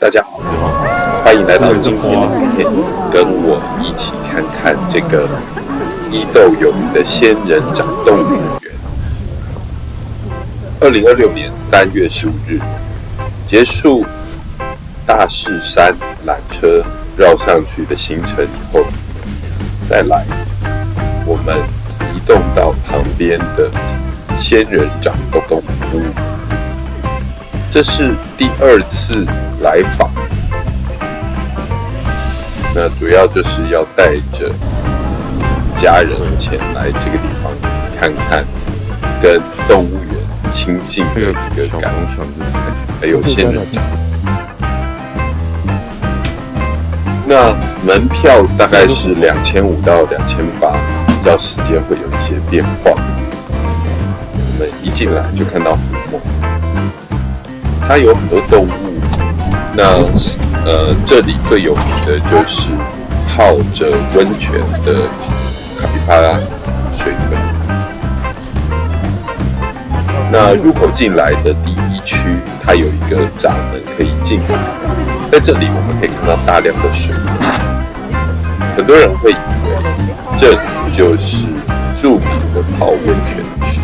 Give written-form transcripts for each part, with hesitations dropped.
大家好，欢迎来到今天的影片，跟我一起看看这个伊豆有名的仙人掌动物园。2026年3月15日结束大士山缆车绕上去的行程以后，再来我们移动到旁边的仙人掌动物。这是第2次来访，那主要就是要带着家人前来这个地方看看跟动物园亲近的一个感受，还有仙人掌。那门票大概是2500到2800，依照时间会有一些变化。我们一进来就看到湖梦，它有很多动物。那这里最有名的就是泡着温泉的卡皮巴拉水豚。那入口进来的第一区，它有一个闸门可以进来，在这里我们可以看到大量的水豚。很多人会以为这里就是著名的泡温泉区，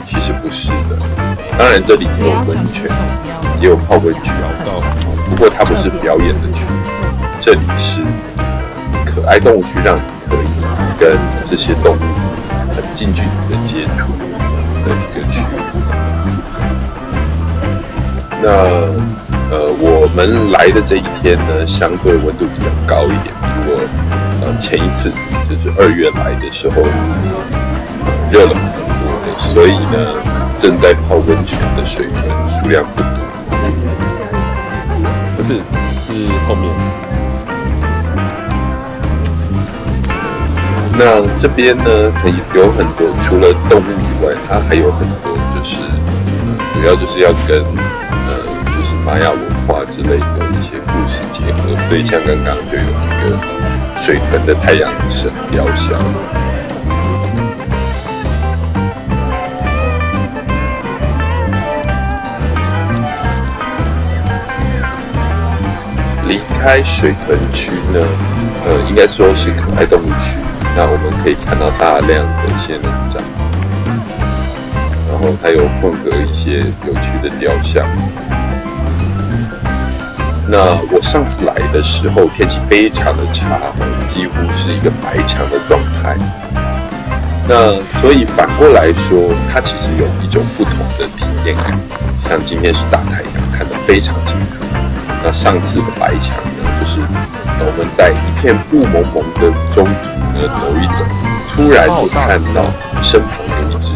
其实不是的。当然这里也有温泉，也有泡温泉，不过它不是表演的区，这里是可爱动物区，让你可以跟这些动物很近距离的接触的一个区。那我们来的这一天呢，相对温度比较高一点，比我前一次就是2月来的时候热了蛮多的，所以呢，正在泡温泉的水豚数量不多。不是，是后面。那这边呢，有很多除了动物以外，它还有很多就是主要就是要跟就是玛雅文化之类的一些故事结合，所以像刚刚就有一个水豚的太阳神雕像。离开水豚区呢，应该说是可爱动物区。那我们可以看到大量的仙人掌，然后它有混合一些有趣的雕像。那我上次来的时候天气非常的差，几乎是一个白墙的状态。那所以反过来说，它其实有一种不同的体验感。像今天是大太阳，看得非常清楚。那上次的白墙呢，就是我们在一片雾蒙蒙的中途呢走一走，突然就看到身旁有一只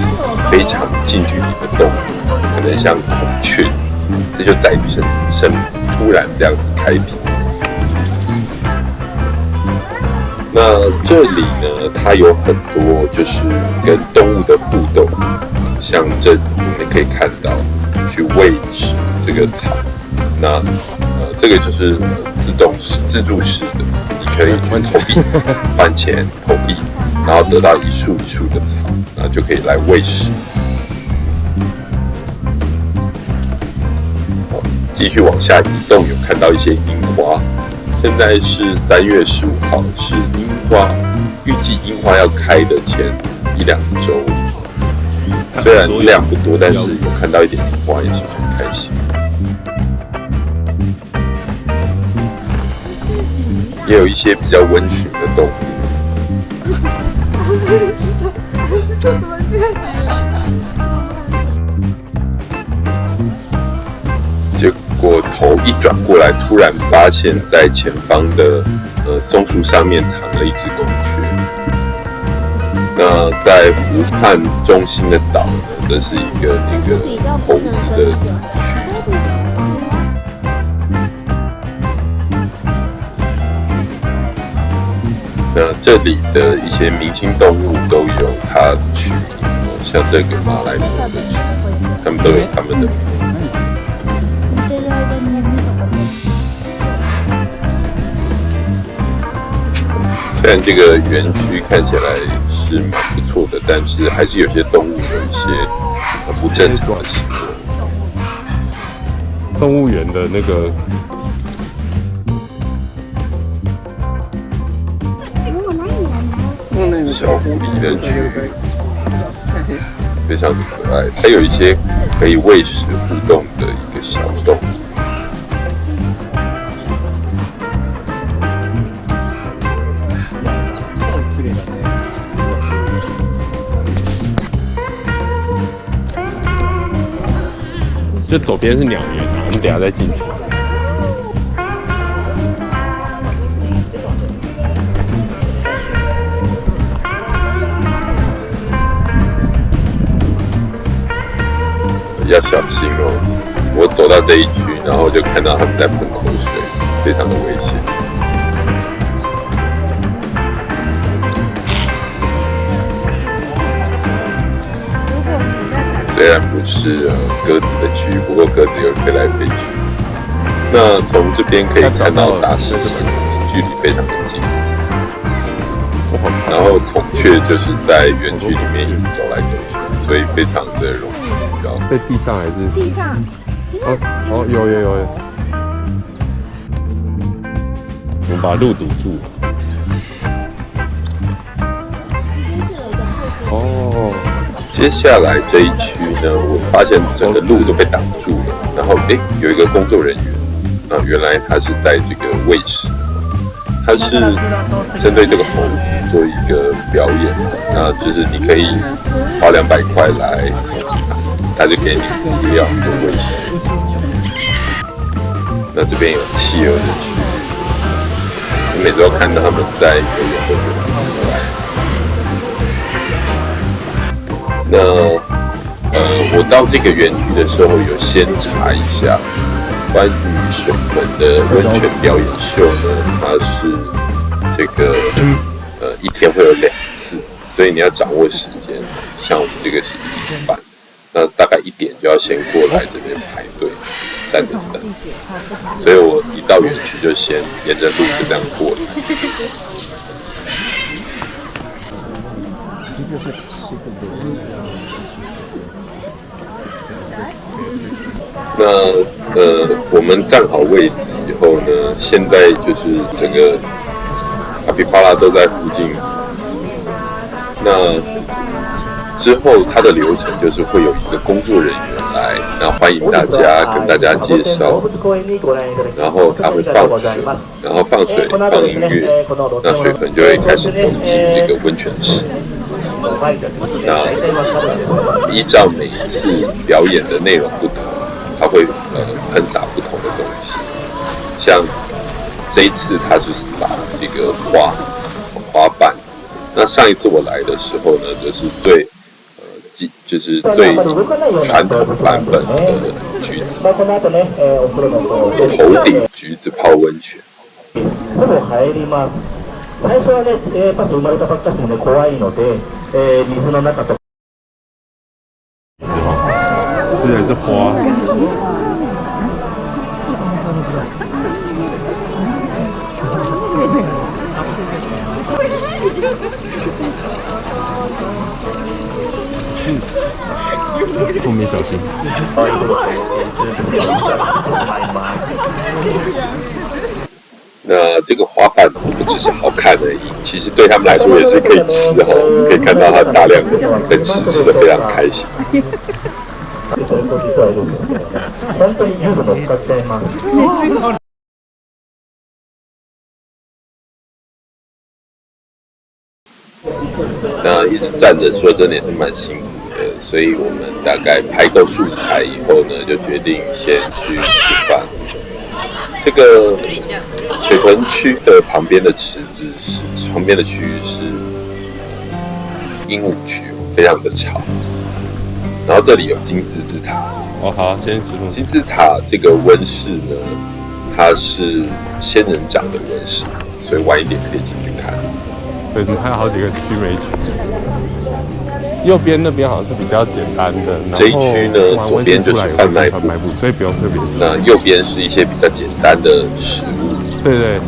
非常近距离的动物，可能像孔雀，这就在身突然这样子开屏。那这里呢，它有很多就是跟动物的互动，像这我们可以看到去喂食这个草，那这个就是自助式的，你可以去投币换钱投币，然后得到一束一束的草，然后就可以来喂食。继续往下移动，有看到一些樱花。现在是3月15号，是樱花，预计樱花要开的前1-2周。虽然量不多，但是有看到一点樱花也是很开心。也有一些比较温驯的动物。这怎么去？结果头一转过来，突然发现在前方的松树上面藏了一只孔雀。那在湖畔中心的岛呢，则是一个那个猴子的区。那这里的一些明星动物都有它取名，像这个马来貘的取名，他们都有他们的名字。虽然这个园区看起来是蛮不错的，但是还是有些动物有一些不正常的行为。动物园的那个小狐狸的区域，非常的可爱。还有一些可以喂食互动的一个小洞。就左边是鸟园，我们等一下再进去。要小心哦！我走到这一区，然后就看到他们在喷口水，非常的危险。虽然不是鸽子的区，不过鸽子也会飞来飞去。那从这边可以看到大狮猩，距离非常的近。然后孔雀就是在园区里面一直走来走去，所以非常的容易遇到。在地上还是？地上。哦，有。我们把路堵住。哦。接下来这一区呢，我发现整个路都被挡住了。然后有一个工作人员，原来他是在这个喂食。它是针对这个猴子做一个表演，那就是你可以花200块来，他就给你饲料跟喂食。那这边有企鹅的区域，我每次都看到他们在游泳，都觉得很可爱。那我到这个园区的时候，有先查一下。关于水豚的温泉表演秀呢，它是这个一天会有2次，所以你要掌握时间。像我们这个是1点半，那大概1点就要先过来这边排队站着等，所以我一到园区就先沿着路就这样过来。那我们站好位置以后呢，现在就是整个卡皮巴拉都在附近。那之后它的流程就是会有一个工作人员来，然后欢迎大家，跟大家介绍，然后他会放水，然后放水放音乐，那水豚就会开始走进这个温泉池。那依照每一次表演的内容不同，它会喷洒不同的东西，像这一次它是撒这个花瓣。那上一次我来的时候呢，则是就是最传统版本的橘子，头顶橘子泡温泉。最初はね、パス生まれたばっかしもね怖いので、水の中と。是花。后面小心。那这个花瓣不只是好看而已，其实对他们来说也是可以吃哦。可以看到它大量的在吃得非常开心。那一直站着，说真的也是蛮辛苦的，所以我们大概拍够素材以后呢，就决定先去吃饭。这个水豚区的旁边的区域是鹦鹉区，非常的吵。然后这里有金字塔。哦，好，先吃东西。金字塔这个温室呢，它是仙人掌的温室，所以晚一点可以进去看。对，还有好几个区没去。右边那边好像是比较简单的，这一区呢，左边就是贩卖部，所以不用特别。那右边是一些比较简单的食物。对，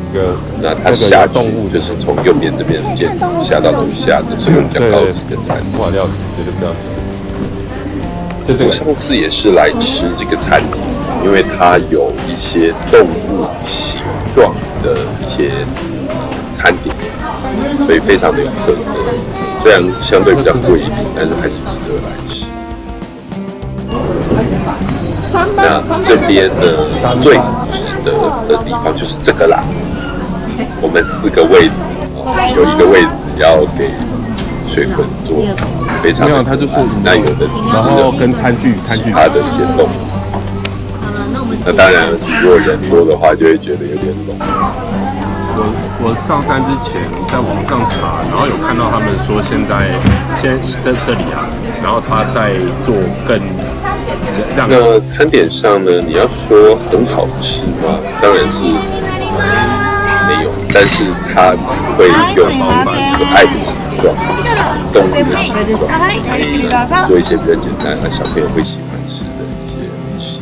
那它下去就是从右边这边的建筑下到楼下，这是比较高级的餐厅。哇，料理绝对不要吃。我上次也是来吃这个餐厅，因为它有一些动物形状的一些餐点，所以非常的有特色。虽然相对比较贵一点，但是还是值得来吃。那这边呢，最值得的地方就是这个啦。我们4个位置，有一个位置要给水魂坐，非常的可爱。那有的然后跟餐具其他的一些动物。那当然，如果人多的话，就会觉得有点冷。我上山之前在网上查，然后有看到他们说现在在这里啊，然后他在做更那餐点上呢，你要说很好吃吗？当然是没有，但是它会用可爱的形状、动物的形状，可以做一些比较简单的小朋友会喜欢吃的一些美食。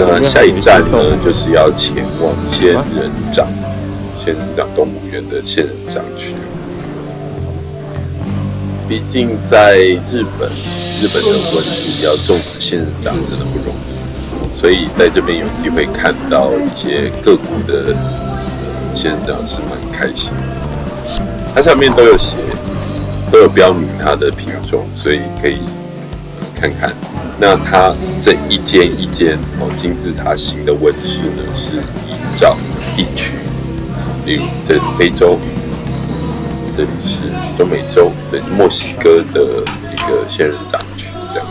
那下一站呢，就是要前往仙人掌动物园的仙人掌区。毕竟在日本的温度要种植仙人掌真的不容易，所以在这边有机会看到一些各国的仙人掌是蛮开心的。它上面都有标明它的品种，所以可以看看。那它这一间金字塔形的纹饰呢，是依照地区，例如这是非洲，这里是中美洲，这里是墨西哥的一个仙人掌区，这样。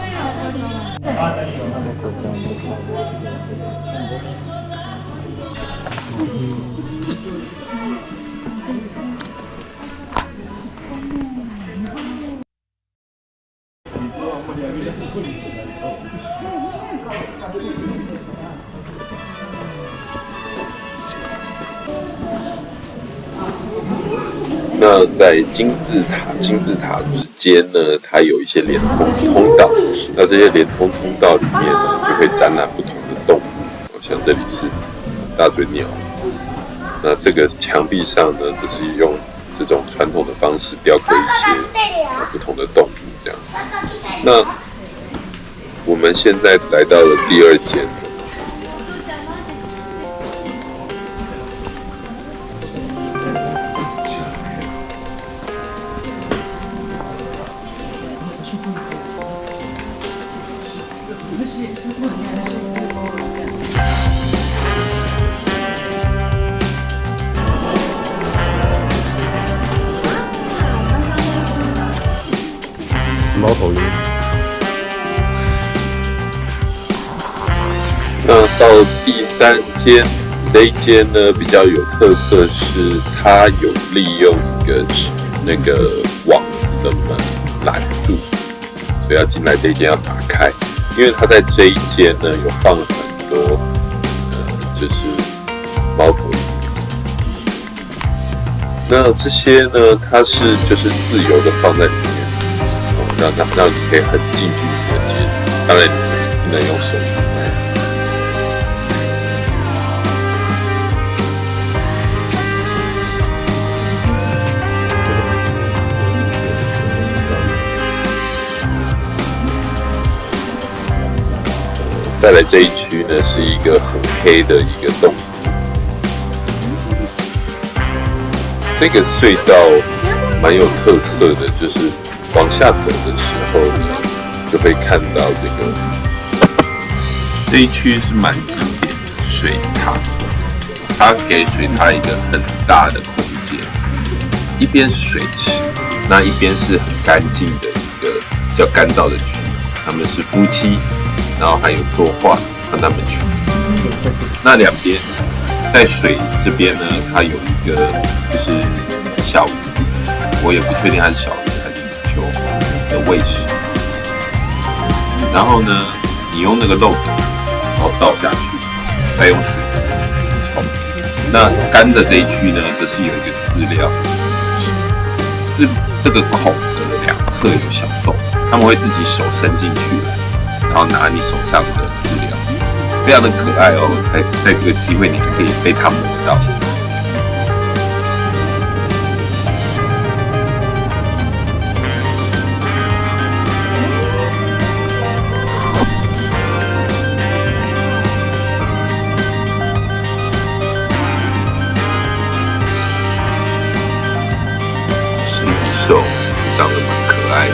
那在金字塔之间呢，它有一些连通通道。那这些连通通道里面呢，就会展览不同的动物，像这里是大嘴鸟。那这个墙壁上呢，则是用这种传统的方式雕刻一些不同的动物，这样。那我们现在来到了第2间。猫头鹰。那到第3间，这一间呢比较有特色是它有利用一个那个网子的门拦住，所以要进来这一间要打开，因为它在这一间呢有放很多就是猫头鹰。那这些呢，它是就是自由的放在里面。让你可以很近距离的接触，当然你不能用手触摸。再来这一区呢，是一个很黑的一个洞。这个隧道蛮有特色的，就是往下走的时候呢，就会看到这一区是蛮经典的水塔，它给水塔一个很大的空间，一边是水池，那一边是很干净的一个比较干燥的区，他们是夫妻，然后还有作画让他们去。那两边在水这边呢，它有一个就是小鱼，我也不确定它是小鱼还是球的喂食。然后呢，你用那个漏斗，然后倒下去，再用水冲。那干的这一区呢，则是有一个饲料，是这个孔的两侧有小洞，他们会自己手伸进去，然后拿你手上的饲料，非常的可爱哦。在这个机会，你可以被它摸到。长得蛮可爱的。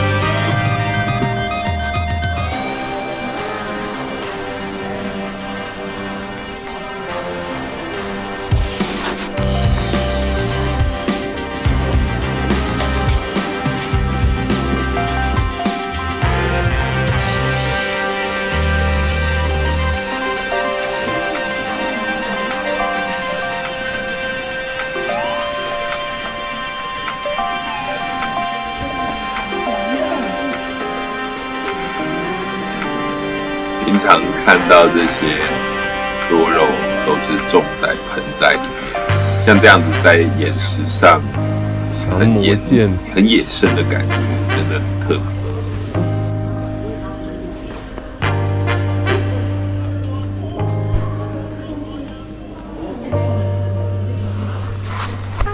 平常看到这些多肉都是种在盆栽里面，像这样子在岩石上很野生的感觉，真的很特别。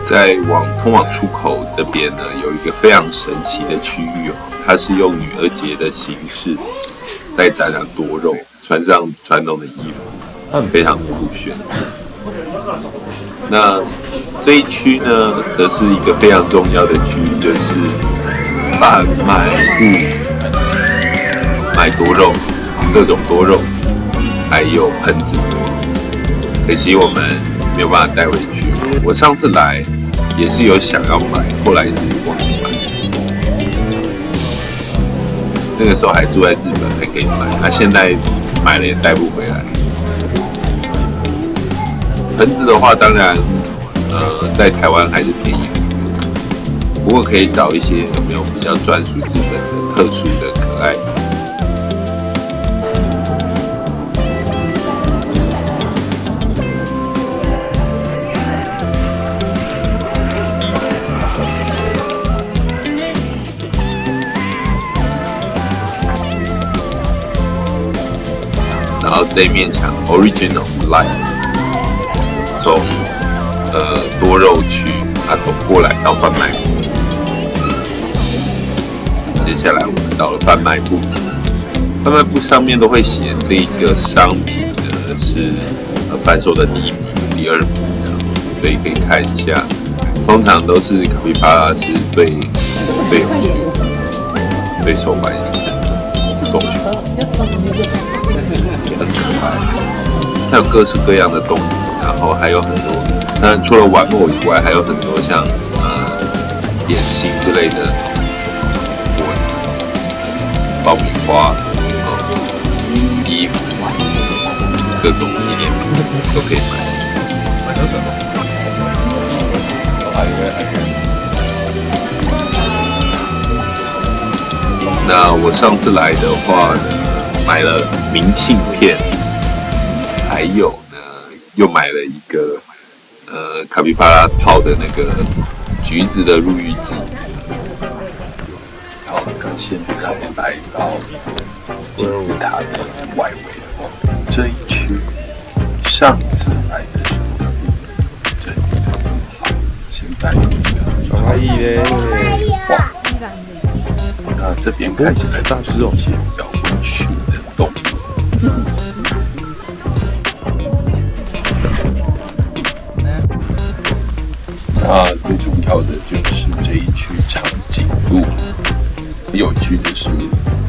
在通往出口这边呢，有一个非常神奇的区域哦，它是用女儿节的形式在展览多肉，穿上传统的衣服，非常的酷炫。那这一区呢，则是一个非常重要的区域，就是贩卖部，卖多肉，各种多肉，还有盆子。可惜我们没有办法带回去。我上次来也是有想要买，后来是忘了买。那个时候还住在日本，还可以买。那现在买了也带不回来。盆子的话，当然，在台湾还是便宜很多。不过可以找一些有没有比较专属日本的特殊的可爱盆子。然后这一面墙 Original Life， 从多肉区走过来到贩卖部，接下来我们到了贩卖部。贩卖部上面都会写这一个商品呢是贩售的第1名、第2名这样，所以可以看一下。通常都是卡皮巴拉是最有趣的、最受欢迎的种群。很可爱，它有各式各样的动物，然后还有很多，当然除了玩偶以外，还有很多像点心之类的果子、爆米花、衣服、各种纪念品都可以买。那我上次来的话呢，买了明信片，还有呢，又买了一个卡皮巴拉泡的那个橘子的入浴剂。好，现在来到金字塔的外围这一区，上次来的时候这里就这么好，现在有一个可以嘞，哇！那这边看起来都是一些比较温驯的动物。那最重要的就是这一区长颈鹿。很有趣的是，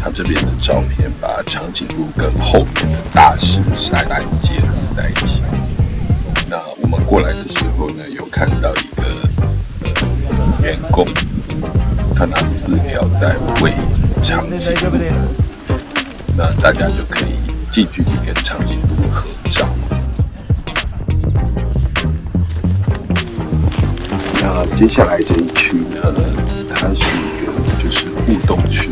它这边的照片把长颈鹿跟后面的大石山结合在一起。那我们过来的时候呢，有看到一个员工，他拿饲料在喂长颈鹿，那大家就可以近距离跟长颈鹿合照。那接下来这一区呢，它是一个就是互动区，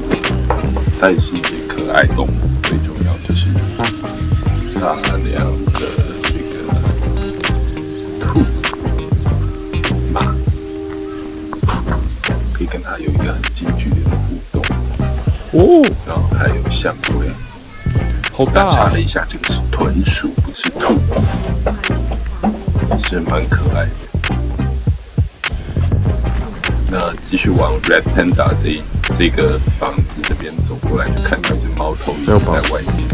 它也是一些可爱动物，最重要就是大量的这个兔子、马，可以跟它有一个很近距离的互动。哦，然后还有象龟，好大、查了一下，这个是豚鼠，不是兔子，是蛮可爱的。那继续往 Red Panda 这个房子这边走过来，就看到一只猫头鹰在外面。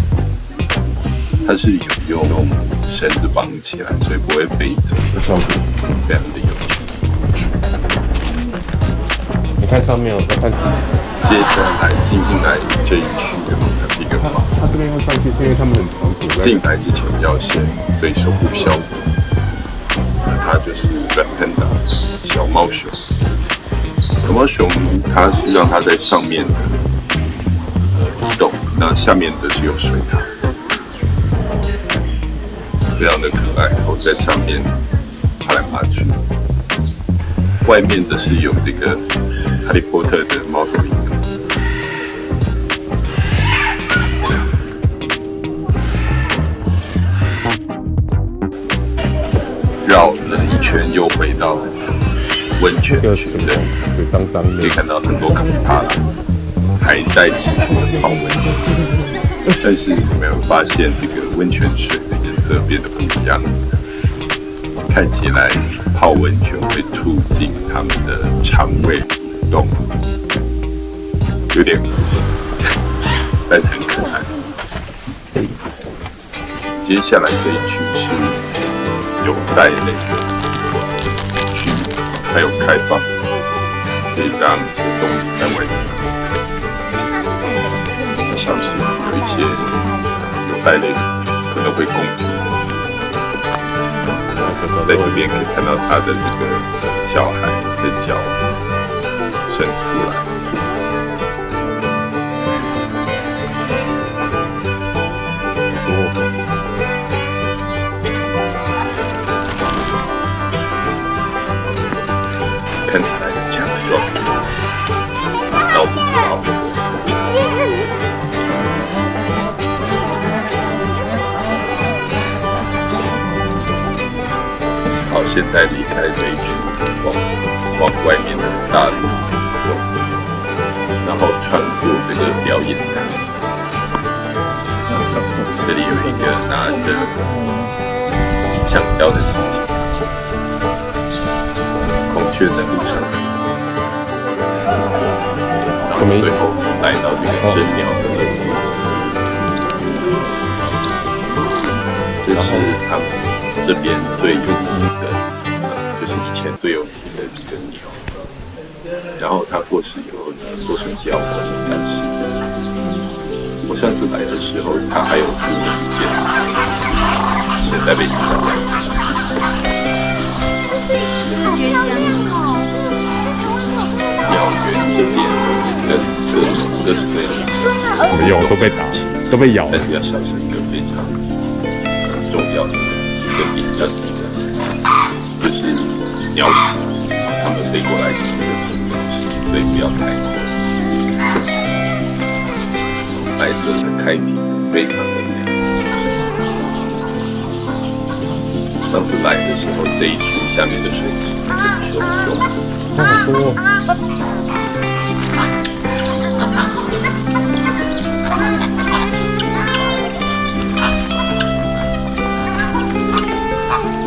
它是有用绳子绑起来，所以不会飞走，非常的有趣。你看上面，我在看。接下来进来这一区，它是一个房。它这边要上去，是因为他们很常躲在。进来之前要先对手部消毒。它就是 Red Panda 小猫熊。小猫熊它是让它在上面的移动，那下面则是有水塔，非常的可爱。然后在上面爬来爬去，外面则是有这个哈利波特的猫头鹰。绕了一圈，又回到温泉区这里，水脏脏的，可以看到很多卡皮巴拉还在持续的泡温泉。但是你没有发现这个温泉水的颜色变得不一样？看起来泡温泉会促进它们的肠胃蠕动，有点恶心，但是很可爱。接下来这一区是有袋类的区域，还有开放，可以让一些动物在外面走。那像是有一些有袋类的可能会攻击，在这边可以看到它的这个小孩的脚伸出来。看起来很强壮，倒不知道。好，现在离开这一区，往外面的大路走，然后穿过这个表演台。这里有一个拿着香蕉的星星。孔雀在路上走，然后最后来到这个真鸟的乐园。这是他们这边最有名的，就是以前最有名的一个鸟。然后它过世以后呢，做成雕刻展示。我上次来的时候，它还有多一件，现在被移到外面。鸟园这边跟各式各样的没有都被打，都被咬了。但是要小心一个非常重要的一个点要记得，就是鸟屎，它们飞过来就会喷鸟屎，所以不要太快。白色的开屏非常的亮。上次来的时候，这一区下面的水池很凶重，好多。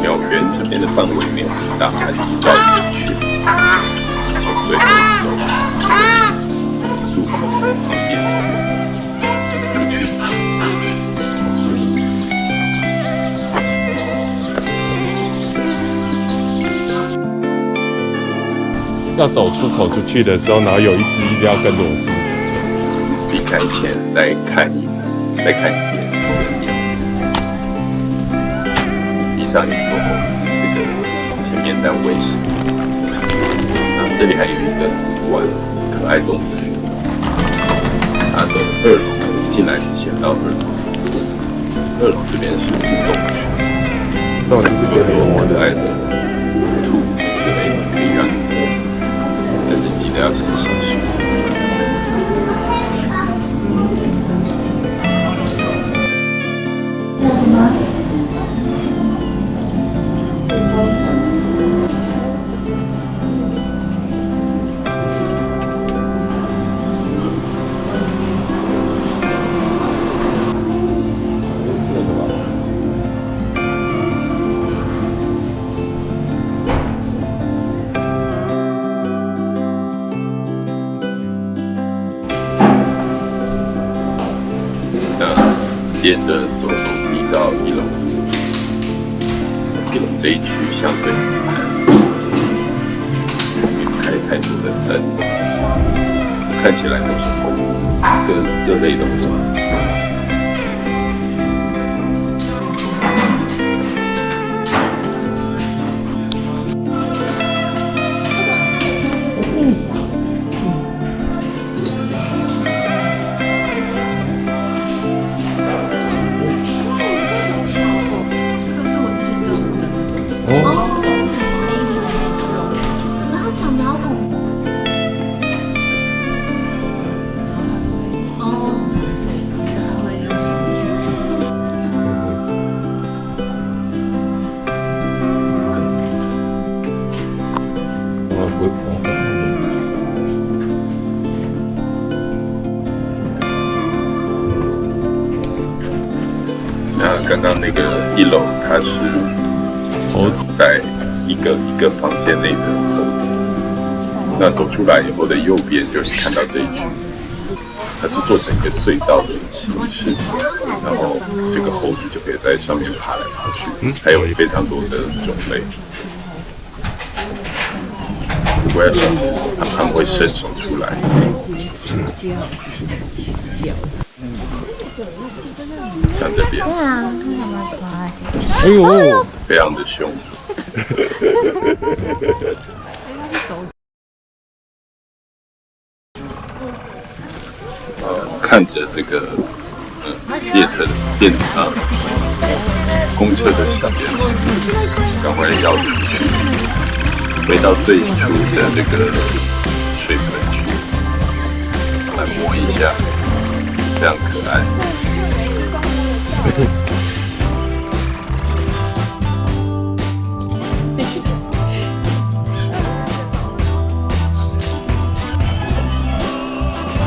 鸟园这边的范围没有很大，还绕一个圈，然后最后走入口旁边出去。要走出口出去的时候，然后有一只要跟着我。离开前再看一遍这个鸟，地上有很多猴子，这个前面在喂食。这里还有一个玩可爱动物区，它的2楼一进来是先到2楼，2楼这边是互动区，有可爱的兔子之类的可以让你摸，但是记得要先洗漱。接着走楼梯到1楼。1楼这一区相对暗，没有开太多的灯，看起来都是猴子跟这类的猴子。刚刚那个1楼，它是猴子在一个房间内的猴子。那走出来以后的右边就是看到这一区，它是做成一个隧道的形式，然后这个猴子就可以在上面爬来爬去，还有非常多的种类。不过要小心，它们会伸手出来。像这边，对啊，看起来蛮可爱。哎呦，非常的凶。看着这个列车的公车的时间，赶快要出去，回到最初的这个水盆区，来摸一下，非常可爱。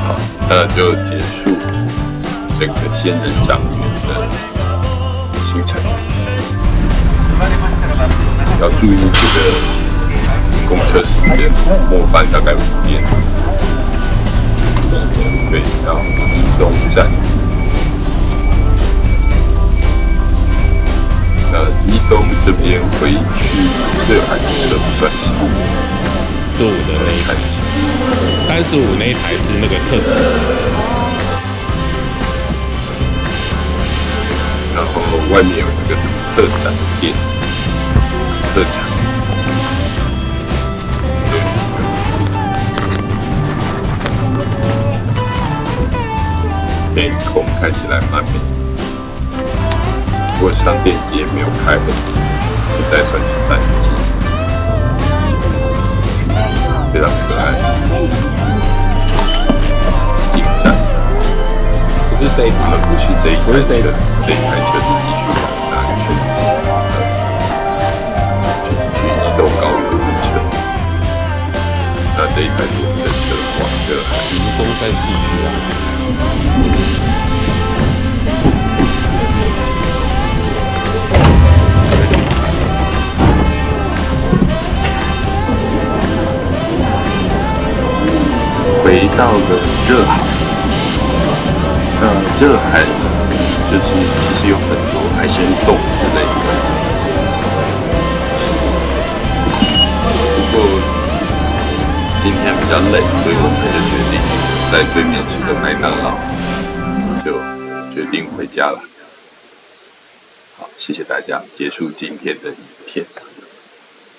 好，那就结束整个仙人掌园的行程。要注意这个公车时间，末班大概5点，对，到宜东站。宜东这边回去热海的车不算少，35的那一台，35那一台是那个特指，然后外面有这个特展店，特产，天空看起来蛮美。不过商店街没有开门，现在算是淡季，非常可爱。进站，我们不是这一台车，这一台车是继续往南去，去宜东高速公车。那这一台是我们的车往热海。宜东在市区啊。回到了热海，热海就是其实有很多海鲜冻之类的食物，不过今天比较累，所以我们就决定在对面吃个麦当劳，就决定回家了。好，谢谢大家，结束今天的影片。